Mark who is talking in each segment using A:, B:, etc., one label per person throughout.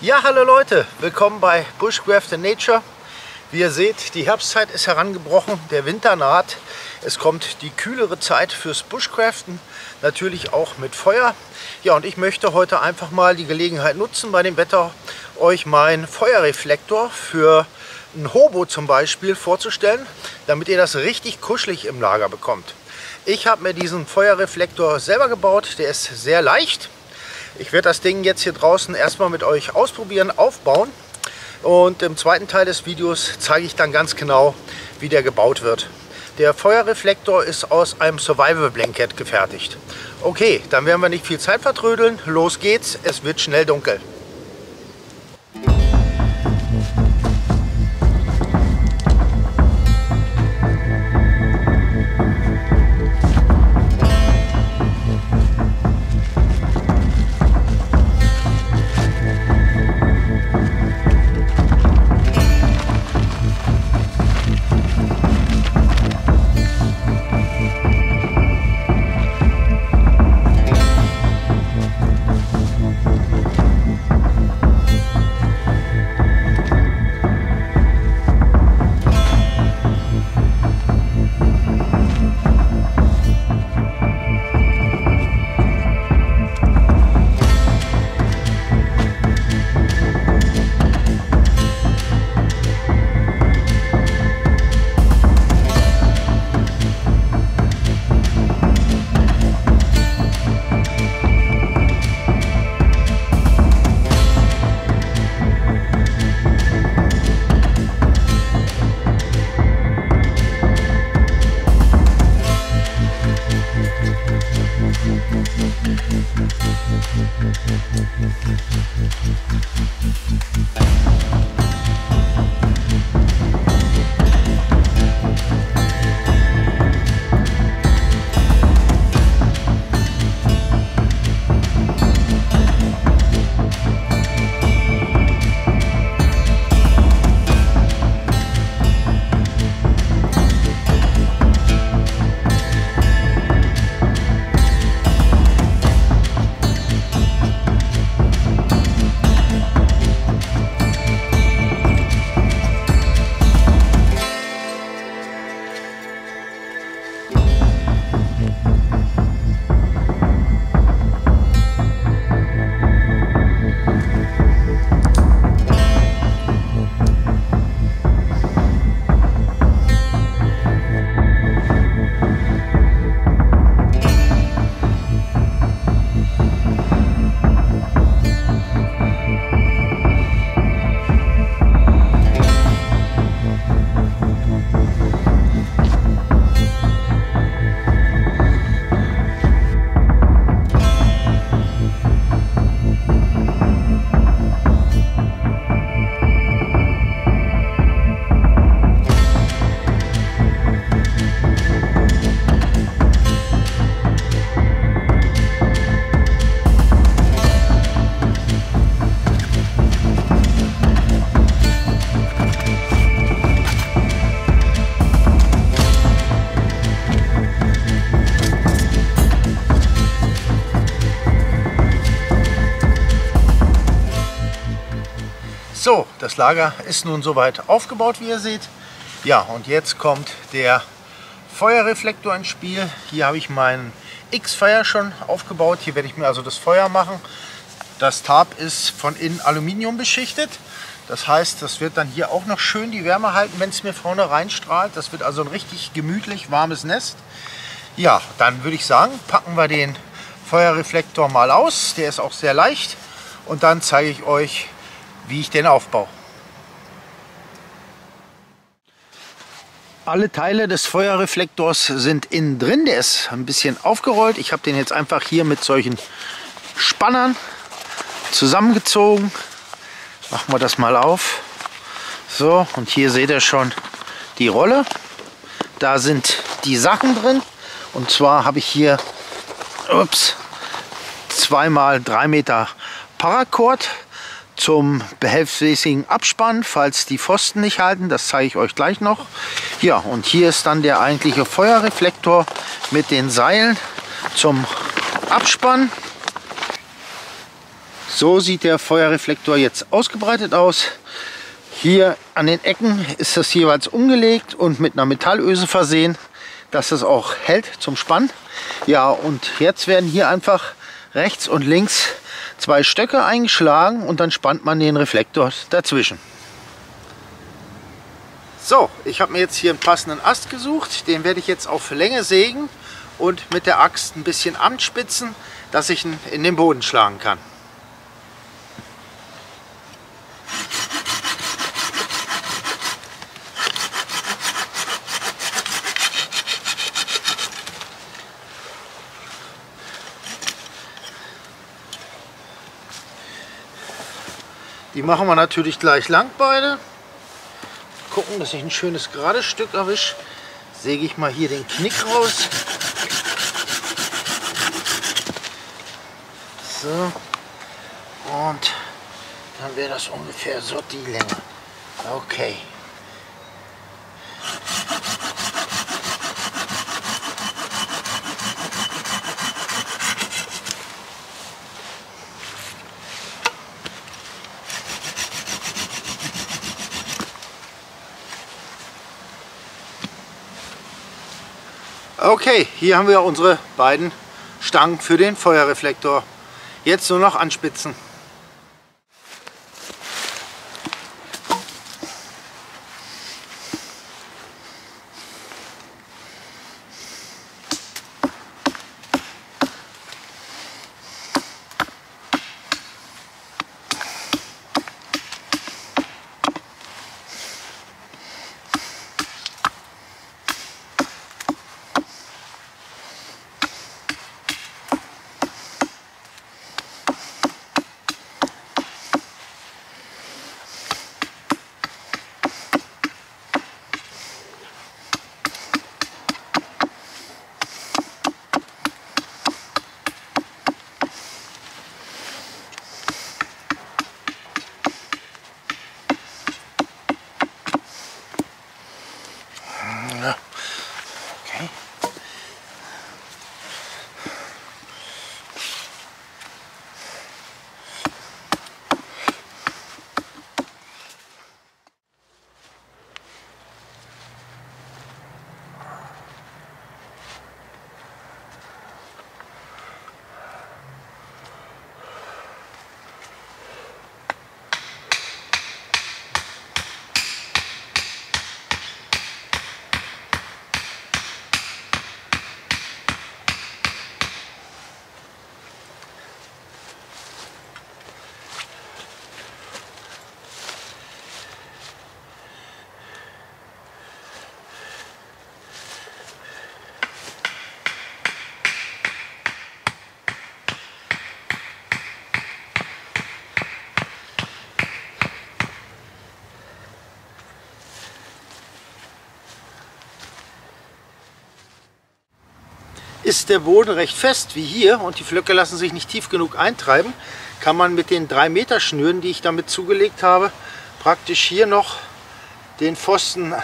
A: Ja, hallo Leute, willkommen bei Bushcraft in Nature. Wie ihr seht, die Herbstzeit ist herangebrochen, der Winter naht. Es kommt die kühlere Zeit fürs Bushcraften, natürlich auch mit Feuer. Ja, und ich möchte heute einfach mal die Gelegenheit nutzen, bei dem Wetter euch meinen Feuerreflektor für ein Hobo zum Beispiel vorzustellen, damit ihr das richtig kuschelig im Lager bekommt. Ich habe mir diesen Feuerreflektor selber gebaut, der ist sehr leicht. Ich werde das Ding jetzt hier draußen erstmal mit euch ausprobieren, aufbauen, und im zweiten Teil des Videos zeige ich dann ganz genau, wie der gebaut wird. Der Feuerreflektor ist aus einem Survival Blanket gefertigt. Okay, dann werden wir nicht viel Zeit vertrödeln. Los geht's, es wird schnell dunkel. So, das Lager ist nun soweit aufgebaut, wie ihr seht. Ja, und jetzt kommt der Feuerreflektor ins Spiel. Hier habe ich meinen X-Fire schon aufgebaut. Hier werde ich mir also das Feuer machen. Das Tarp ist von innen Aluminium beschichtet. Das heißt, das wird dann hier auch noch schön die Wärme halten, wenn es mir vorne reinstrahlt. Das wird also ein richtig gemütlich warmes Nest. Ja, dann würde ich sagen, packen wir den Feuerreflektor mal aus. Der ist auch sehr leicht. Und dann zeige ich euch, wie ich den aufbaue. Alle Teile des Feuerreflektors sind innen drin. Der ist ein bisschen aufgerollt. Ich habe den jetzt einfach hier mit solchen Spannern zusammengezogen. Machen wir das mal auf. So, und hier seht ihr schon die Rolle. Da sind die Sachen drin. Und zwar habe ich hier 2x3 Meter Paracord zum behelfsmäßigen Abspannen, falls die Pfosten nicht halten. Das zeige ich euch gleich noch. Ja, und hier ist dann der eigentliche Feuerreflektor mit den Seilen zum Abspannen. So sieht der Feuerreflektor jetzt ausgebreitet aus. Hier an den Ecken ist das jeweils umgelegt und mit einer Metallöse versehen, dass es auch hält zum Spannen. Ja, und jetzt werden hier einfach rechts und links 2 Stöcke eingeschlagen und dann spannt man den Reflektor dazwischen. So, ich habe mir jetzt hier einen passenden Ast gesucht. Den werde ich jetzt auf Länge sägen und mit der Axt ein bisschen anspitzen, dass ich ihn in den Boden schlagen kann. Die machen wir natürlich gleich lang beide. Gucken, dass ich ein schönes gerades Stück erwische. Säge ich mal hier den Knick raus. So. Und dann wäre das ungefähr so die Länge. Okay. Okay, hier haben wir unsere beiden Stangen für den Feuerreflektor. Jetzt nur noch anspitzen. Okay. Ist der Boden recht fest wie hier und die Flöcke lassen sich nicht tief genug eintreiben, kann man mit den 3 Meter Schnüren, die ich damit zugelegt habe, praktisch hier noch den Pfosten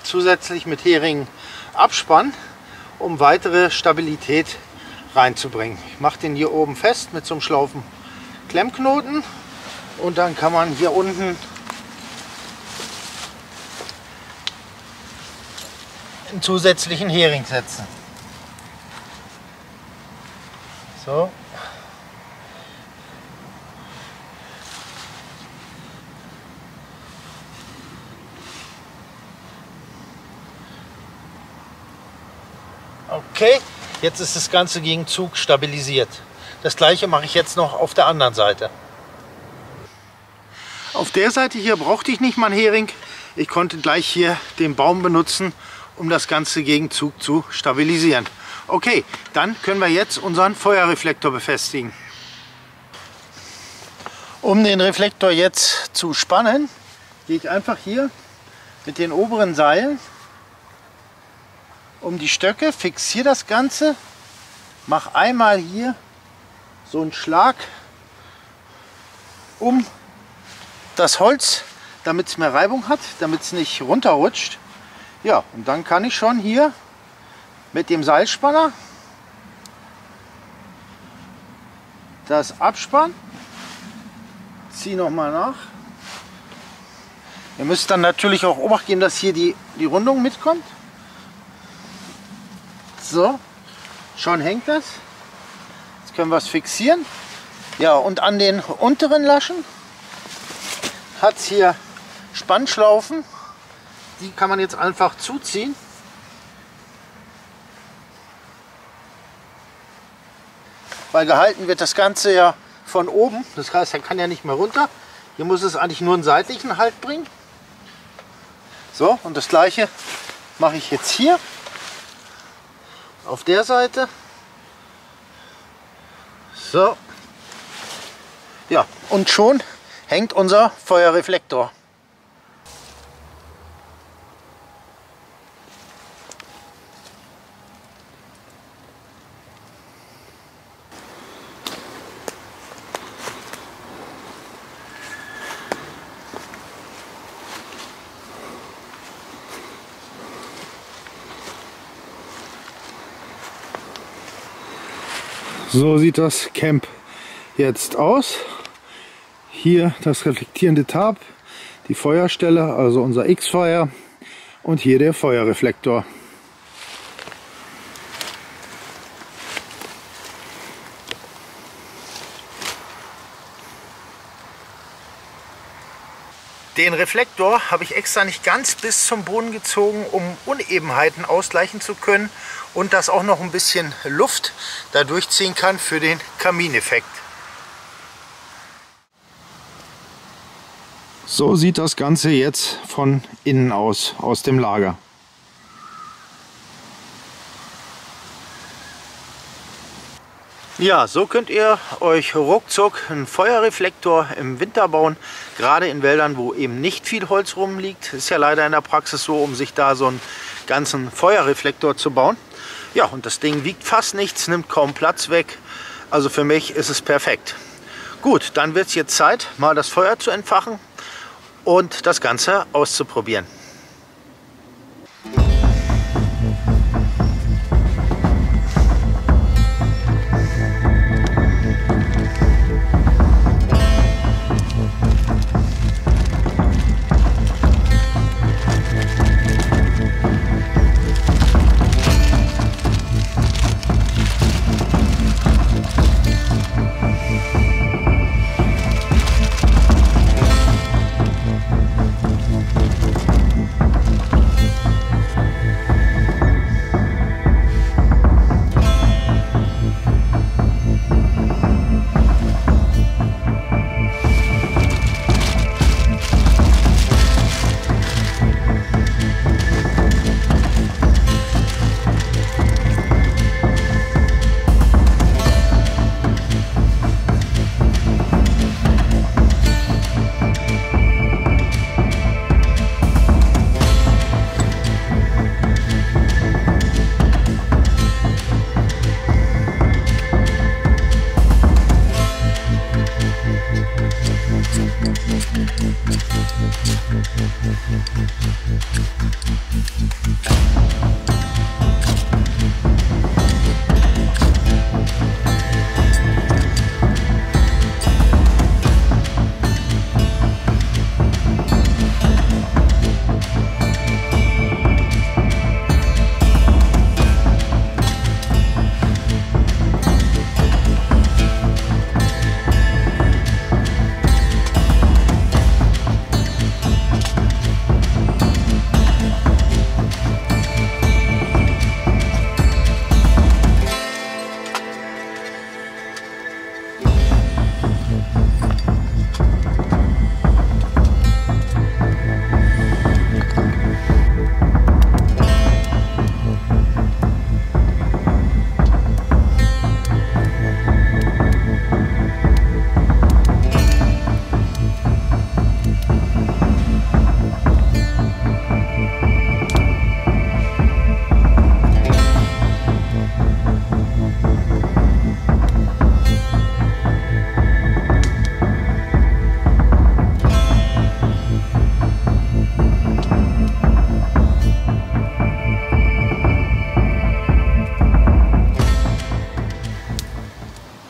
A: zusätzlich mit Heringen abspannen, um weitere Stabilität reinzubringen. Ich mache den hier oben fest mit so einem schlaufen Klemmknoten und dann kann man hier unten einen zusätzlichen Hering setzen. So. Okay, jetzt ist das Ganze gegen Zug stabilisiert. Das gleiche mache ich jetzt noch auf der anderen Seite. Auf der Seite hier brauchte ich nicht mal einen Hering. Ich konnte gleich hier den Baum benutzen, um das ganze Gegenzug zu stabilisieren. Okay, dann können wir jetzt unseren Feuerreflektor befestigen. Um den Reflektor jetzt zu spannen, gehe ich einfach hier mit den oberen Seilen um die Stöcke, fixiere das Ganze, mache einmal hier so einen Schlag um das Holz, damit es mehr Reibung hat, damit es nicht runterrutscht. Ja, und dann kann ich schon hier mit dem Seilspanner das abspannen. Ziehe nochmal nach. Ihr müsst dann natürlich auch Obacht geben, dass hier die Rundung mitkommt. So, schon hängt das. Jetzt können wir es fixieren. Ja, und an den unteren Laschen hat es hier Spannschlaufen. Die kann man jetzt einfach zuziehen. Weil gehalten wird das Ganze ja von oben. Das heißt, er kann ja nicht mehr runter. Hier muss es eigentlich nur einen seitlichen Halt bringen. So, und das gleiche mache ich jetzt hier auf der Seite. So. Ja, und schon hängt unser Feuerreflektor. So sieht das Camp jetzt aus. Hier das reflektierende Tarp, die Feuerstelle, also unser X-Fire, und hier der Feuerreflektor. Den Reflektor habe ich extra nicht ganz bis zum Boden gezogen, um Unebenheiten ausgleichen zu können und dass auch noch ein bisschen Luft da durchziehen kann für den Kamineffekt. So sieht das Ganze jetzt von innen aus dem Lager. Ja, so könnt ihr euch ruckzuck einen Feuerreflektor im Winter bauen, gerade in Wäldern, wo eben nicht viel Holz rumliegt. Ist ja leider in der Praxis so, um sich da so einen ganzen Feuerreflektor zu bauen. Ja, und das Ding wiegt fast nichts, nimmt kaum Platz weg. Also für mich ist es perfekt. Gut, dann wird es jetzt Zeit, mal das Feuer zu entfachen und das Ganze auszuprobieren.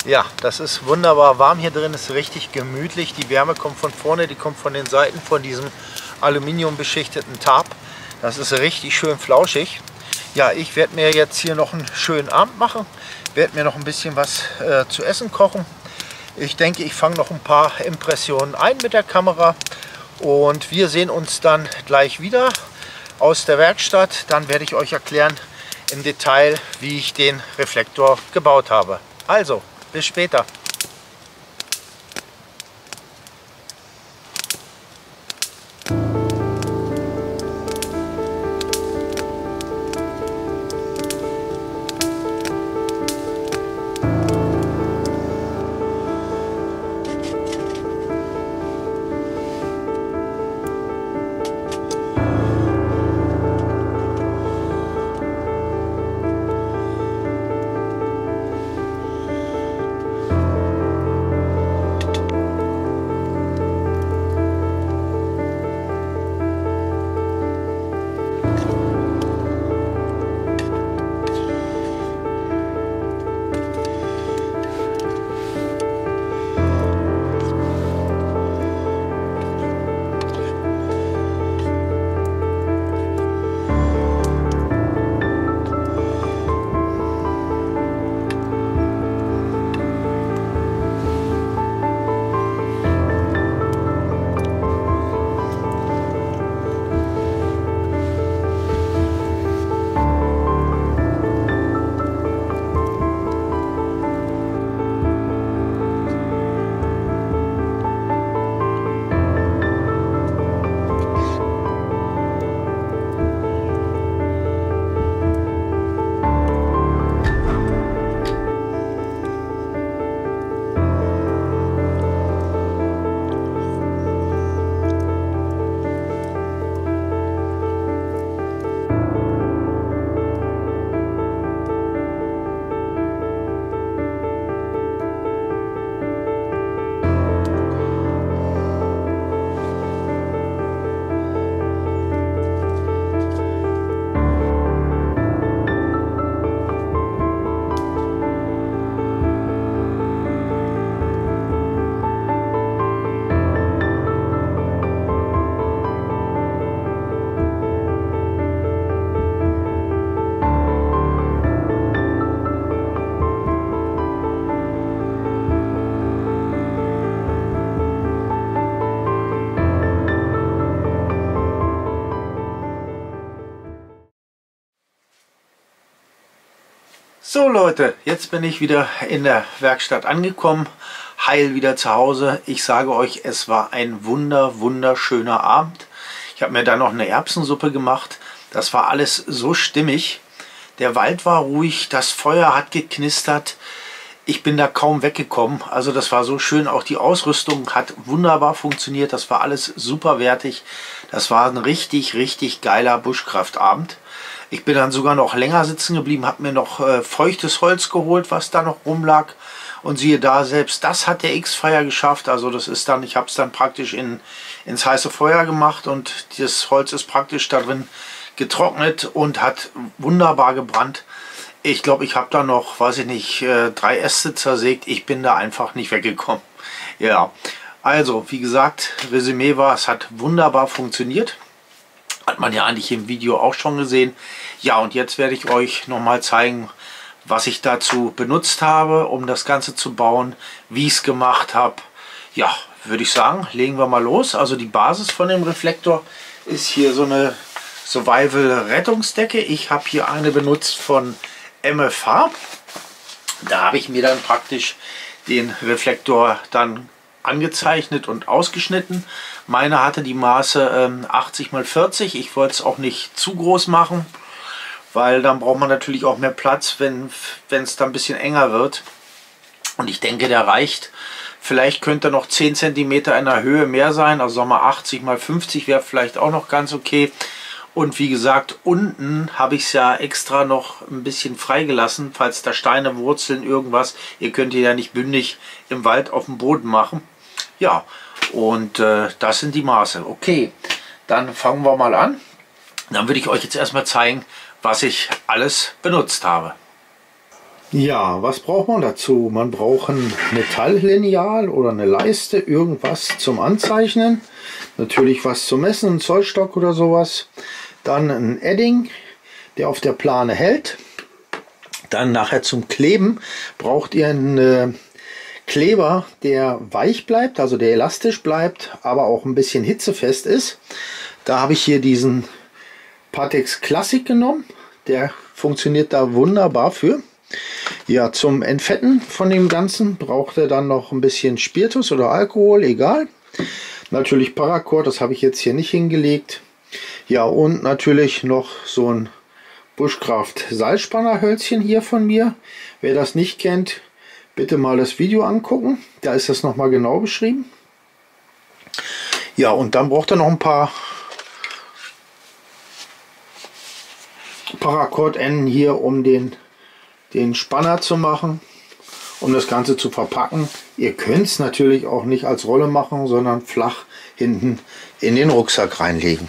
A: Ja, das ist wunderbar warm hier drin, ist richtig gemütlich. Die Wärme kommt von vorne, die kommt von den Seiten von diesem aluminiumbeschichteten Tarp. Das ist richtig schön flauschig. Ja, ich werde mir jetzt hier noch einen schönen Abend machen, werde mir noch ein bisschen was zu essen kochen. Ich denke, ich fange noch ein paar Impressionen ein mit der Kamera und wir sehen uns dann gleich wieder aus der Werkstatt. Dann werde ich euch erklären im Detail, wie ich den Reflektor gebaut habe. Also, bis später. So Leute, jetzt bin ich wieder in der Werkstatt angekommen, heil wieder zu Hause. Ich sage euch, es war ein wunderschöner Abend. Ich habe mir dann noch eine Erbsensuppe gemacht. Das war alles so stimmig. Der Wald war ruhig, das Feuer hat geknistert. Ich bin da kaum weggekommen. Also das war so schön. Auch die Ausrüstung hat wunderbar funktioniert. Das war alles super wertig. Das war ein richtig geiler Bushcraft-Abend. Ich bin dann sogar noch länger sitzen geblieben, habe mir noch feuchtes Holz geholt, was da noch rumlag. Und siehe da, selbst das hat der X-Fire geschafft. Also das ist dann, ich habe es dann praktisch ins heiße Feuer gemacht und das Holz ist praktisch da drin getrocknet und hat wunderbar gebrannt. Ich glaube, ich habe da noch, weiß ich nicht, 3 Äste zersägt. Ich bin da einfach nicht weggekommen. Ja, also wie gesagt, Resümee war, es hat wunderbar funktioniert. Hat man ja eigentlich im Video auch schon gesehen. Ja, und jetzt werde ich euch nochmal zeigen, was ich dazu benutzt habe, um das Ganze zu bauen, wie ich es gemacht habe. Ja, würde ich sagen, legen wir mal los. Also die Basis von dem Reflektor ist hier so eine Survival-Rettungsdecke. Ich habe hier eine benutzt von MFH. Da habe ich mir dann praktisch den Reflektor dann angezeichnet und ausgeschnitten. Meine hatte die Maße 80 x 40. Ich wollte es auch nicht zu groß machen, weil dann braucht man natürlich auch mehr Platz, wenn es dann ein bisschen enger wird. Und ich denke, der reicht. Vielleicht könnte noch 10 cm in der Höhe mehr sein. Also sagen wir 80 x 50 wäre vielleicht auch noch ganz okay. Und wie gesagt, unten habe ich es ja extra noch ein bisschen freigelassen, falls da Steine, Wurzeln, irgendwas. Ihr könnt ihr ja nicht bündig im Wald auf dem Boden machen. Ja, und das sind die Maße. Okay, dann fangen wir mal an. Dann würde ich euch jetzt erstmal zeigen, was ich alles benutzt habe. Ja, was braucht man dazu? Man braucht ein Metalllineal oder eine Leiste, irgendwas zum Anzeichnen. Natürlich was zum Messen, ein Zollstock oder sowas. Dann ein Edding, der auf der Plane hält. Dann nachher zum Kleben braucht ihr einen Kleber, der weich bleibt, also der elastisch bleibt, aber auch ein bisschen hitzefest ist. Da habe ich hier diesen Pattex Classic genommen. Der funktioniert da wunderbar für. Ja, zum Entfetten von dem Ganzen braucht er dann noch ein bisschen Spiritus oder Alkohol, egal. Natürlich Paracord, das habe ich jetzt hier nicht hingelegt. Ja, und natürlich noch so ein Bushcraft Seilspannerhölzchen hier von mir. Wer das nicht kennt, bitte mal das Video angucken. Da ist das nochmal genau beschrieben. Ja, und dann braucht er noch ein paar Paracord-Enden hier, um den Spanner zu machen, um das Ganze zu verpacken. Ihr könnt es natürlich auch nicht als Rolle machen, sondern flach hinten in den Rucksack reinlegen.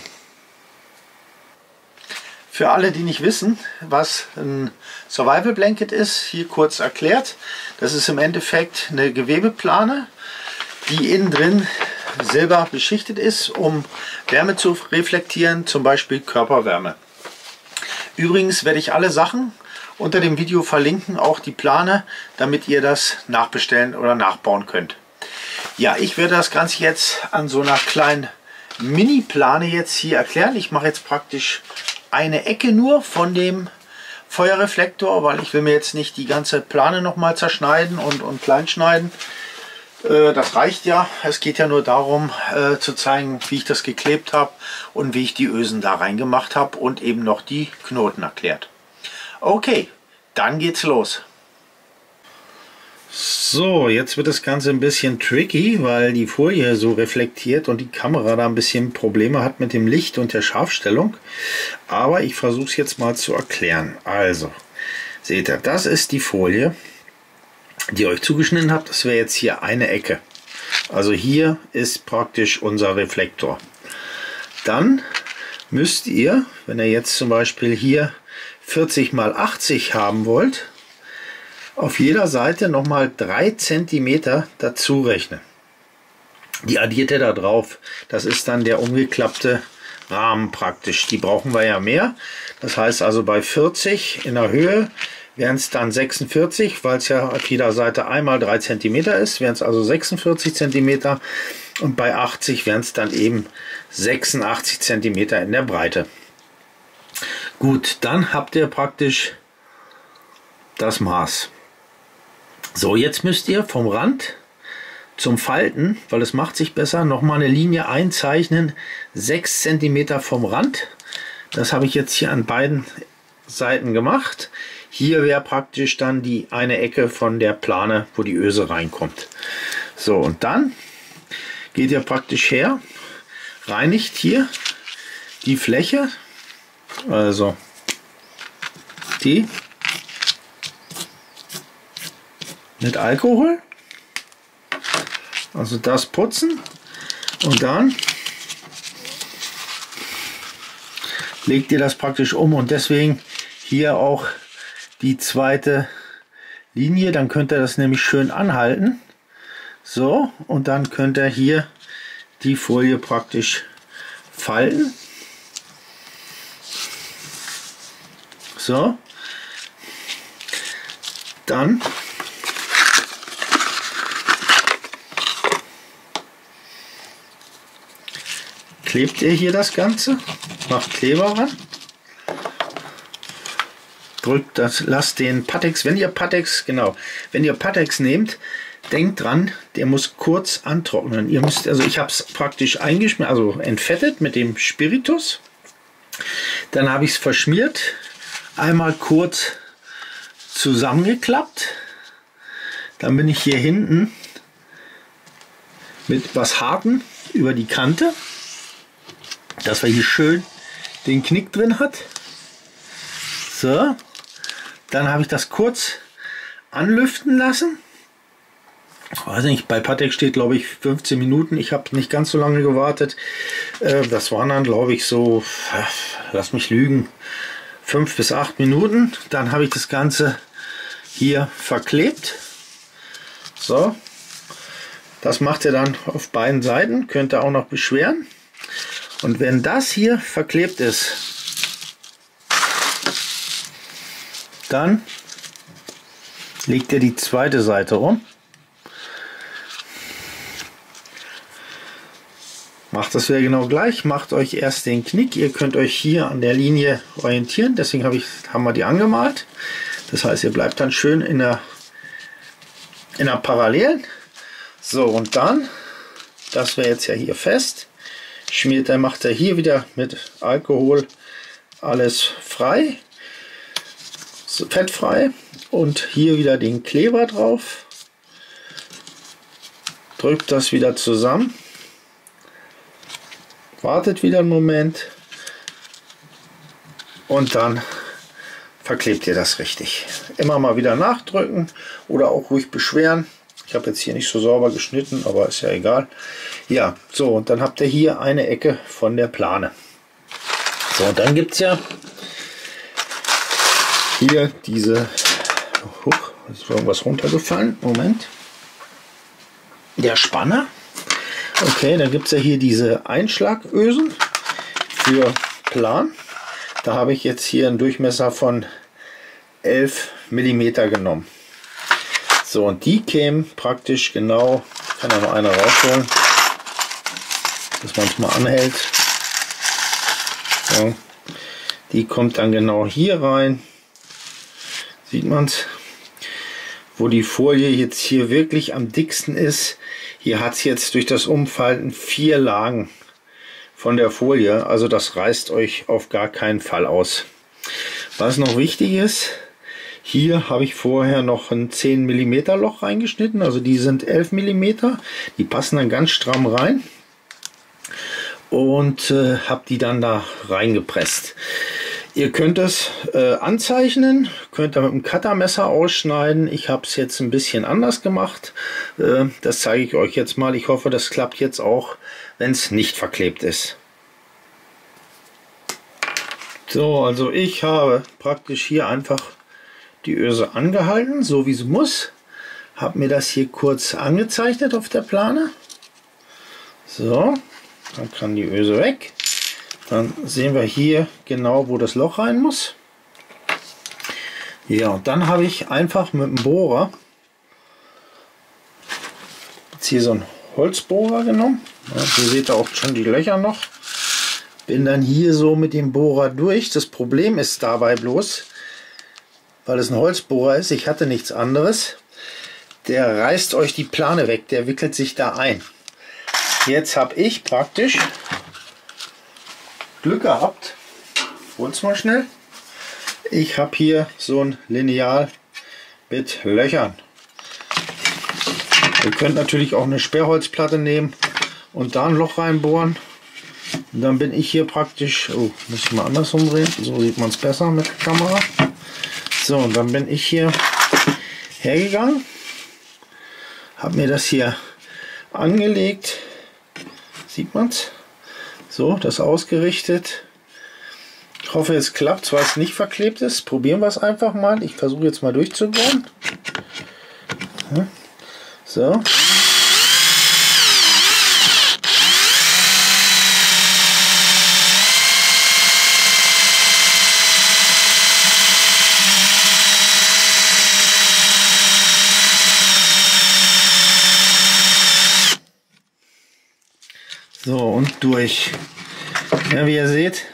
A: Für alle, die nicht wissen, was ein Survival Blanket ist, hier kurz erklärt. Das ist im Endeffekt eine Gewebeplane, die innen drin silber beschichtet ist, um Wärme zu reflektieren, zum Beispiel Körperwärme. Übrigens werde ich alle Sachen unter dem Video verlinken, auch die Plane, damit ihr das nachbestellen oder nachbauen könnt. Ja, ich werde das Ganze jetzt an so einer kleinen Mini-Plane jetzt hier erklären. Ich mache jetzt praktisch eine Ecke nur von dem Feuerreflektor, weil ich will mir jetzt nicht die ganze Plane nochmal zerschneiden und klein schneiden. Das reicht ja. Es geht ja nur darum zu zeigen, wie ich das geklebt habe und wie ich die Ösen da reingemacht habe und eben noch die Knoten erklärt. Okay, dann geht's los. So, jetzt wird das Ganze ein bisschen tricky, weil die Folie so reflektiert und die Kamera da ein bisschen Probleme hat mit dem Licht und der Scharfstellung. Aber ich versuche es jetzt mal zu erklären. Also, seht ihr, das ist die Folie, die ihr euch zugeschnitten habt. Das wäre jetzt hier eine Ecke. Also hier ist praktisch unser Reflektor. Dann müsst ihr, wenn ihr jetzt zum Beispiel hier 40 x 80 haben wollt, auf jeder Seite nochmal 3 cm dazu rechnen. Die addiert ihr da drauf. Das ist dann der umgeklappte Rahmen praktisch. Die brauchen wir ja mehr. Das heißt also bei 40 in der Höhe wären es dann 46, weil es ja auf jeder Seite einmal 3 cm ist, wären es also 46 cm. Und bei 80 wären es dann eben 86 cm in der Breite. Gut, dann habt ihr praktisch das Maß. So, jetzt müsst ihr vom Rand zum Falten, weil es macht sich besser, nochmal eine Linie einzeichnen, 6 cm vom Rand. Das habe ich jetzt hier an beiden Seiten gemacht. Hier wäre praktisch dann die eine Ecke von der Plane, wo die Öse reinkommt. So, und dann geht ihr praktisch her, reinigt hier die Fläche, also die mit Alkohol, also das putzen, und dann legt ihr das praktisch um, und deswegen hier auch die zweite Linie, dann könnt ihr das nämlich schön anhalten. So, und dann könnt ihr hier die Folie praktisch falten. So, dann klebt ihr hier das Ganze, macht Kleber ran, drückt das, lasst den Pattex, wenn ihr Pattex nehmt, denkt dran, der muss kurz antrocknen. Ihr müsst, also ich habe es praktisch eingeschmiert, also entfettet mit dem Spiritus, dann habe ich es verschmiert, einmal kurz zusammengeklappt, dann bin ich hier hinten mit was Harten über die Kante, dass wir hier schön den Knick drin hat. So, dann habe ich das kurz anlüften lassen. Weiß nicht, bei Pattex steht glaube ich 15 Minuten. Ich habe nicht ganz so lange gewartet. Das waren dann glaube ich so, lass mich lügen, 5 bis 8 Minuten. Dann habe ich das Ganze hier verklebt. So, das macht ihr dann auf beiden Seiten, könnt ihr auch noch beschweren. Und wenn das hier verklebt ist, dann legt ihr die zweite Seite rum. Macht das wieder genau gleich, macht euch erst den Knick. Ihr könnt euch hier an der Linie orientieren, deswegen haben wir die angemalt. Das heißt, ihr bleibt dann schön in der Parallelen. So, und dann, das wäre jetzt ja hier fest, macht er hier wieder mit Alkohol alles frei, fettfrei, und hier wieder den Kleber drauf. Drückt das wieder zusammen. Wartet wieder einen Moment und dann verklebt ihr das richtig. Immer mal wieder nachdrücken oder auch ruhig beschweren. Ich habe jetzt hier nicht so sauber geschnitten, aber ist ja egal. Ja, so, und dann habt ihr hier eine Ecke von der Plane. So, und dann gibt es ja hier diese, ist irgendwas runtergefallen, Moment, der Spanner. Okay, dann gibt es ja hier diese Einschlagösen für Plan. Da habe ich jetzt hier einen Durchmesser von 11 mm genommen. So, und die kämen praktisch genau, ich kann ja noch eine rausholen, dass man es mal anhält. So, die kommt dann genau hier rein. Sieht man es? Wo die Folie jetzt hier wirklich am dicksten ist. Hier hat es jetzt durch das Umfalten 4 Lagen von der Folie, also das reißt euch auf gar keinen Fall aus. Was noch wichtig ist, hier habe ich vorher noch ein 10 mm Loch reingeschnitten, also die sind 11 mm, die passen dann ganz stramm rein, und habe die dann da reingepresst. Ihr könnt es anzeichnen, könnt ihr mit dem Cuttermesser ausschneiden. Ich habe es jetzt ein bisschen anders gemacht. Das zeige ich euch jetzt mal. Ich hoffe, das klappt jetzt auch, wenn es nicht verklebt ist. So, also ich habe praktisch hier einfach die Öse angehalten, so wie sie muss. Habe mir das hier kurz angezeichnet auf der Plane. So, dann kann die Öse weg. Dann sehen wir hier genau, wo das Loch rein muss. Ja, und dann habe ich einfach mit dem Bohrer jetzt hier so einen Holzbohrer genommen. Ja, hier seht ihr auch schon die Löcher noch. Bin dann hier so mit dem Bohrer durch. Das Problem ist dabei bloß, weil es ein Holzbohrer ist, ich hatte nichts anderes, der reißt euch die Plane weg, der wickelt sich da ein. Jetzt habe ich praktisch Glück gehabt, hol's mal schnell. Ich habe hier so ein Lineal mit Löchern. Ihr könnt natürlich auch eine Sperrholzplatte nehmen und da ein Loch reinbohren. Und dann bin ich hier praktisch, oh, muss ich mal andersrum drehen, so sieht man es besser mit der Kamera. So, und dann bin ich hier hergegangen, habe mir das hier angelegt, sieht man es? So, das ausgerichtet. Ich hoffe, es klappt, weil es nicht verklebt ist. Probieren wir es einfach mal. Ich versuche jetzt mal durchzubohren. So. So, und durch. Ja, wie ihr seht,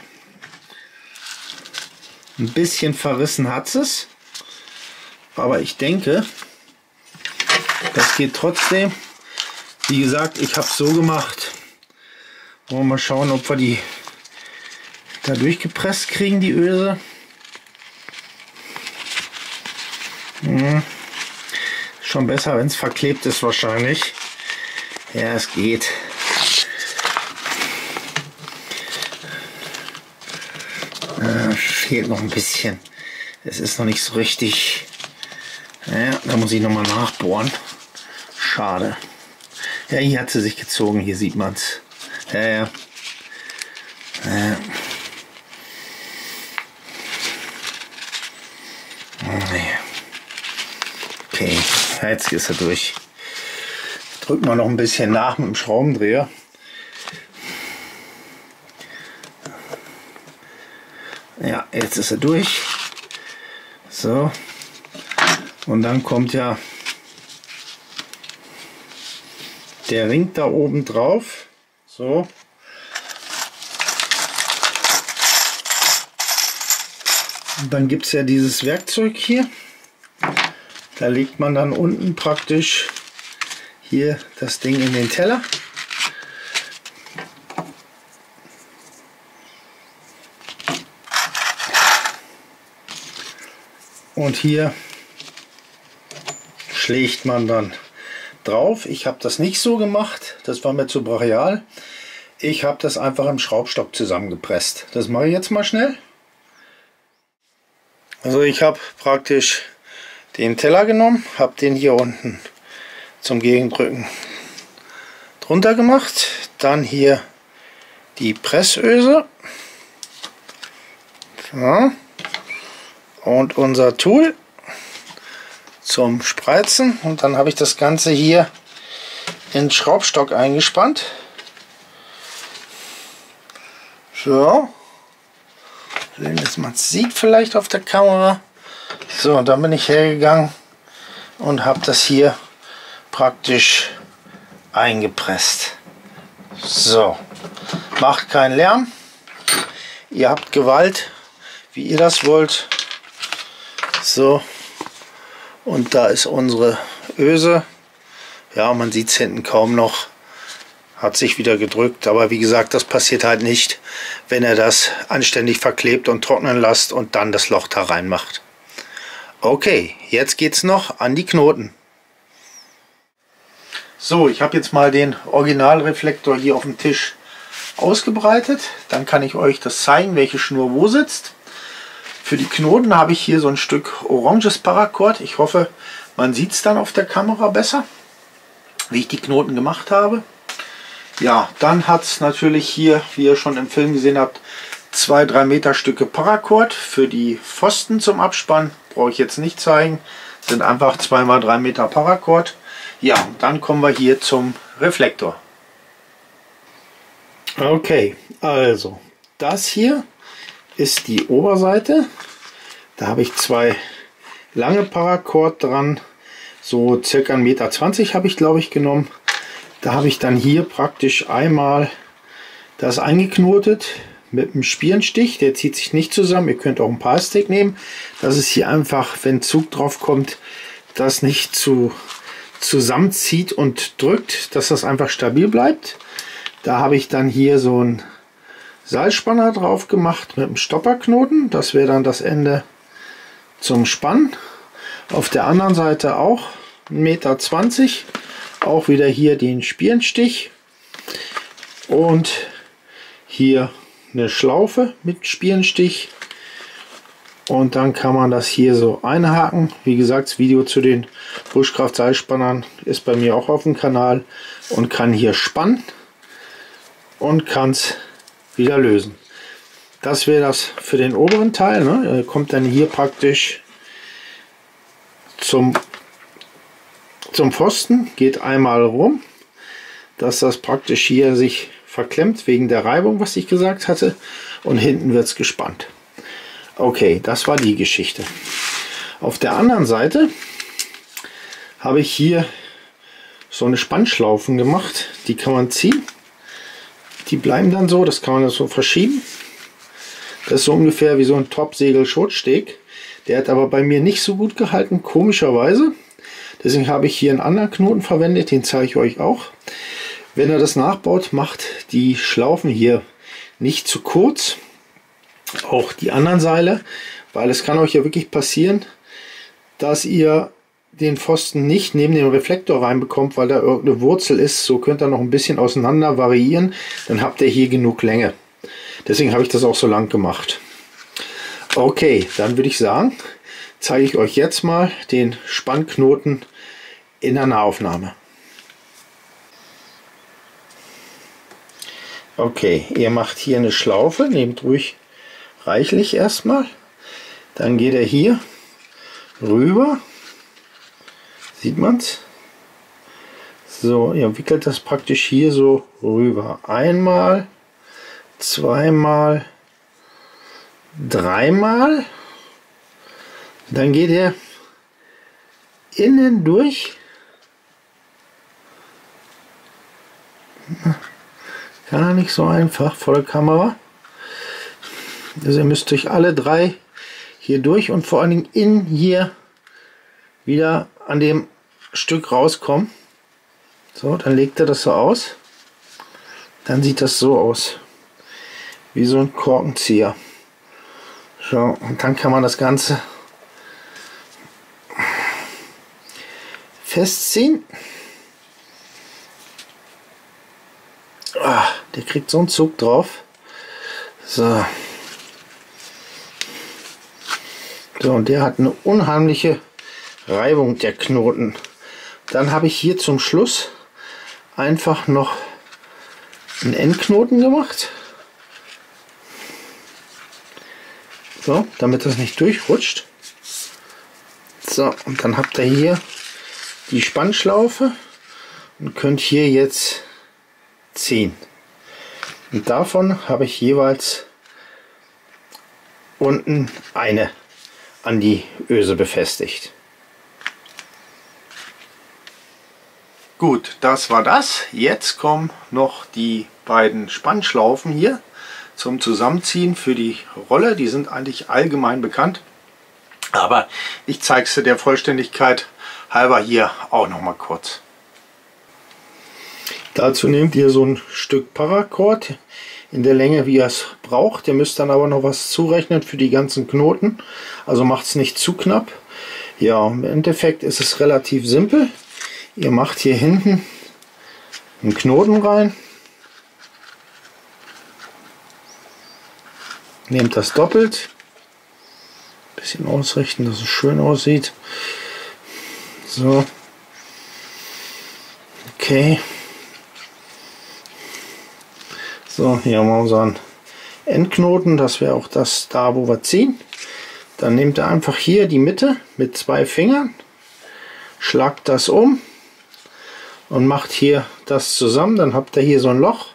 A: ein bisschen verrissen hat es. Aber ich denke, das geht trotzdem. Wie gesagt, ich habe es so gemacht. Wollen wir mal schauen, ob wir die da durchgepresst kriegen, die Öse. Schon besser, wenn es verklebt ist wahrscheinlich. Ja, es geht. Fehlt noch ein bisschen. Es ist noch nicht so richtig. Ja, da muss ich noch mal nachbohren. Schade. Ja, hier hat sie sich gezogen. Hier sieht man es. Ja. Okay, jetzt ist er durch. Drücken wir noch ein bisschen nach mit dem Schraubendreher. Ja, jetzt ist er durch. So. Und dann kommt ja der Ring da oben drauf. So. Und dann gibt es ja dieses Werkzeug hier. Da legt man dann unten praktisch hier das Ding in den Teller. Und hier schlägt man dann drauf. Ich habe das nicht so gemacht, das war mir zu brachial. Ich habe das einfach im Schraubstock zusammengepresst. Das mache ich jetzt mal schnell. Also ich habe praktisch den Teller genommen, habe den hier unten zum Gegendrücken drunter gemacht. Dann hier die Pressöse. So. Und unser Tool zum Spreizen. Und dann habe ich das Ganze hier in den Schraubstock eingespannt. So. Wenn man es sieht vielleicht auf der Kamera. So, und dann bin ich hergegangen und habe das hier praktisch eingepresst. So, macht keinen Lärm. Ihr habt Gewalt, wie ihr das wollt. So, und da ist unsere Öse. Ja, man sieht es hinten kaum noch. Hat sich wieder gedrückt, aber wie gesagt, das passiert halt nicht, wenn er das anständig verklebt und trocknen lässt und dann das Loch da rein macht. Okay, jetzt geht es noch an die Knoten. So, ich habe jetzt mal den Originalreflektor hier auf dem Tisch ausgebreitet. Dann kann ich euch das zeigen, welche Schnur wo sitzt. Für die Knoten habe ich hier so ein Stück oranges Paracord. Ich hoffe, man sieht es dann auf der Kamera besser, wie ich die Knoten gemacht habe. Ja, dann hat es natürlich hier, wie ihr schon im Film gesehen habt, 2-3 Meter Stücke Paracord. Für die Pfosten zum Abspannen brauche ich jetzt nicht zeigen. Sind einfach 2x3 Meter Paracord. Ja, und dann kommen wir hier zum Reflektor. Okay, also das hier ist die Oberseite. Da habe ich 2 lange Paracord dran. So circa 1,20 Meter habe ich, glaube ich, genommen. Da habe ich dann hier praktisch einmal das eingeknotet mit einem Spierenstich. Der zieht sich nicht zusammen. Ihr könnt auch einen Paarstick nehmen. Das ist hier einfach, wenn Zug drauf kommt, das nicht zusammenzieht und drückt, dass das einfach stabil bleibt. Da habe ich dann hier so einen Seilspanner drauf gemacht mit einem Stopperknoten. Das wäre dann das Ende zum Spannen. Auf der anderen Seite auch 1,20 Meter. Auch wieder hier den Spierenstich und hier eine Schlaufe mit Spierenstich, und dann kann man das hier so einhaken. Wie gesagt, das Video zu den Bushcraft Seilspannern ist bei mir auch auf dem Kanal, und kann hier spannen und kann es wieder lösen. Das wäre das für den oberen Teil, ne? Er kommt dann hier praktisch zum Pfosten, geht einmal rum, dass das praktisch hier sich verklemmt wegen der Reibung, was ich gesagt hatte, und hinten wird es gespannt. Okay, das war die Geschichte. Auf der anderen Seite habe ich hier so eine Spannschlaufen gemacht, die kann man ziehen. Die bleiben dann so, das kann man so verschieben. Das ist so ungefähr wie so ein Topsegel-Schotsteg. Der hat aber bei mir nicht so gut gehalten, komischerweise. Deswegen habe ich hier einen anderen Knoten verwendet, den zeige ich euch auch. Wenn ihr das nachbaut, macht die Schlaufen hier nicht zu kurz. Auch die anderen Seile, weil es kann euch ja wirklich passieren, dass ihr den Pfosten nicht neben den Reflektor reinbekommt, weil da irgendeine Wurzel ist. So könnt ihr noch ein bisschen auseinander variieren, dann habt ihr hier genug Länge. Deswegen habe ich das auch so lang gemacht. Okay, dann würde ich sagen, zeige ich euch jetzt mal den Spannknoten in der Nahaufnahme. Okay, ihr macht hier eine Schlaufe, nehmt ruhig reichlich erstmal. Dann geht er hier rüber Sieht man's? So, ihr wickelt das praktisch hier so rüber. Einmal, zweimal, dreimal. Dann geht er innen durch. Gar nicht so einfach vor der Kamera. Also ihr müsst durch alle drei hier durch und vor allen Dingen innen hier wieder an dem Stück rauskommen. So, dann legt er das so aus. Dann sieht das so aus. Wie so ein Korkenzieher. So, und dann kann man das Ganze festziehen. Ah, der kriegt so einen Zug drauf. So. So, und der hat eine unheimliche Reibung, der Knoten. Dann habe ich hier zum Schluss einfach noch einen Endknoten gemacht. So, damit das nicht durchrutscht. So, und dann habt ihr hier die Spannschlaufe und könnt hier jetzt ziehen. Und davon habe ich jeweils unten eine an die Öse befestigt. Gut, das war das. Jetzt kommen noch die beiden Spannschlaufen hier zum Zusammenziehen für die Rolle. Die sind eigentlich allgemein bekannt, aber ich zeige es der Vollständigkeit halber hier auch noch mal kurz. Dazu nehmt ihr so ein Stück Paracord in der Länge, wie ihr es braucht. Ihr müsst dann aber noch was zurechnen für die ganzen Knoten, also macht es nicht zu knapp. Ja, im Endeffekt ist es relativ simpel. Ihr macht hier hinten einen Knoten rein, nehmt das doppelt, bisschen ausrichten, dass es schön aussieht. So, okay. So, hier haben wir unseren Endknoten, das wäre auch das da, wo wir ziehen. Dann nehmt ihr einfach hier die Mitte mit 2 Fingern, schlagt das um und macht hier das zusammen. Dann habt ihr hier so ein Loch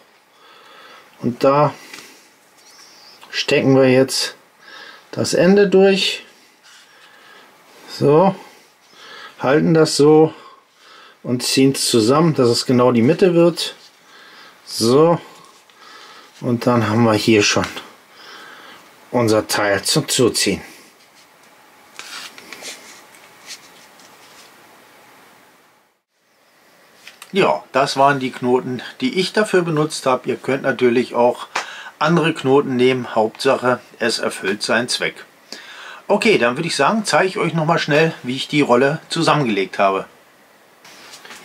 A: und da stecken wir jetzt das Ende durch. So, halten das so und ziehen es zusammen, dass es genau die Mitte wird. So, und dann haben wir hier schon unser Teil zum Zuziehen. Ja, das waren die Knoten, die ich dafür benutzt habe. Ihr könnt natürlich auch andere Knoten nehmen. Hauptsache, es erfüllt seinen Zweck. Okay, dann würde ich sagen, zeige ich euch noch mal schnell, wie ich die Rolle zusammengelegt habe.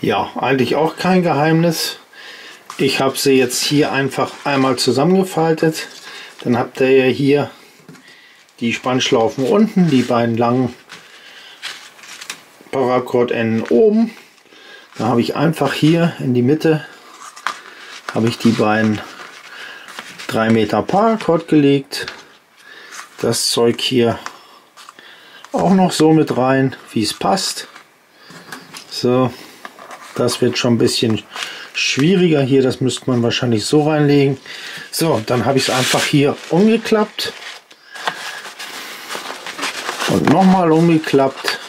A: Ja, eigentlich auch kein Geheimnis. Ich habe sie jetzt hier einfach einmal zusammengefaltet. Dann habt ihr ja hier die Spannschlaufen unten, die beiden langen Paracord-Enden oben. Da habe ich einfach hier in die Mitte habe ich die beiden 3 Meter Paracord gelegt. Das Zeug hier auch noch so mit rein, wie es passt. So, das wird schon ein bisschen schwieriger hier, das müsste man wahrscheinlich so reinlegen. So, dann habe ich es einfach hier umgeklappt und nochmal umgeklappt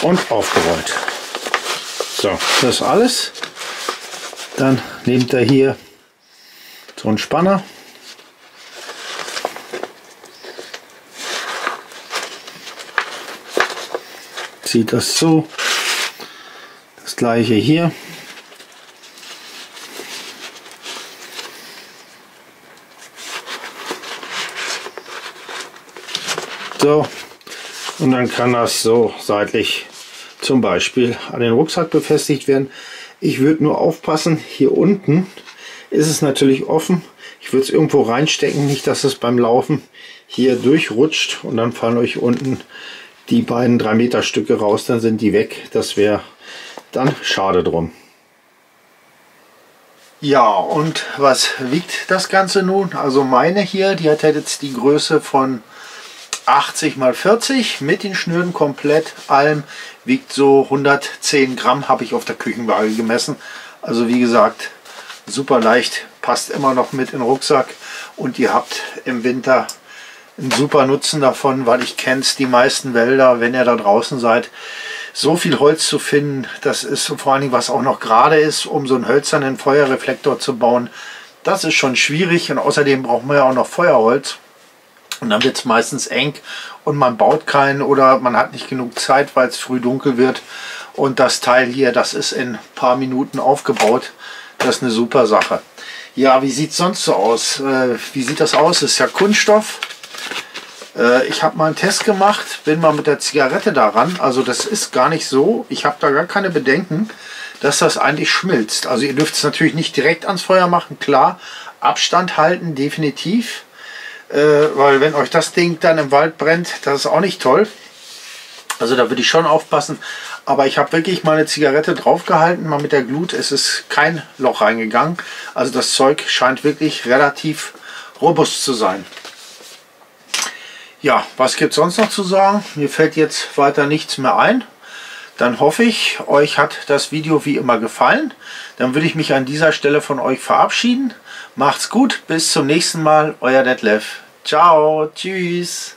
A: und aufgerollt. So, das ist alles. Dann nehmt ihr hier so einen Spanner. Zieht das so. Das gleiche hier. So, und dann kann das so seitlich zum Beispiel an den Rucksack befestigt werden. Ich würde nur aufpassen, hier unten ist es natürlich offen. Ich würde es irgendwo reinstecken, nicht dass es beim Laufen hier durchrutscht und dann fallen euch unten die beiden 3 Meter Stücke raus, dann sind die weg. Das wäre dann schade drum. Ja, und was wiegt das Ganze nun? Also meine hier, die hat jetzt die Größe von 80 x 40 mit den Schnüren komplett, allem, wiegt so 110 Gramm, habe ich auf der Küchenwaage gemessen. Also wie gesagt, super leicht, passt immer noch mit in den Rucksack und ihr habt im Winter einen super Nutzen davon, weil ich kenne es, die meisten Wälder, wenn ihr da draußen seid, so viel Holz zu finden, das ist vor allen Dingen, was auch noch gerade ist, um so einen hölzernen Feuerreflektor zu bauen, das ist schon schwierig und außerdem braucht man ja auch noch Feuerholz. Und dann wird es meistens eng und man baut keinen oder man hat nicht genug Zeit, weil es früh dunkel wird. Und das Teil hier, das ist in ein paar Minuten aufgebaut. Das ist eine super Sache. Ja, wie sieht es sonst so aus? Wie sieht das aus? Das ist ja Kunststoff. Ich habe mal einen Test gemacht, bin mal mit der Zigarette daran. Also das ist gar nicht so. Ich habe da gar keine Bedenken, dass das eigentlich schmilzt. Also ihr dürft es natürlich nicht direkt ans Feuer machen. Klar, Abstand halten, definitiv. Weil wenn euch das Ding dann im Wald brennt, das ist auch nicht toll. Also da würde ich schon aufpassen. Aber ich habe wirklich mal eine Zigarette drauf gehalten, mal mit der Glut. Es ist kein Loch reingegangen. Also das Zeug scheint wirklich relativ robust zu sein. Ja, was gibt es sonst noch zu sagen? Mir fällt jetzt weiter nichts mehr ein. Dann hoffe ich, euch hat das Video wie immer gefallen. Dann würde ich mich an dieser Stelle von euch verabschieden. Macht's gut, bis zum nächsten Mal, euer Detlef. Ciao, tschüss.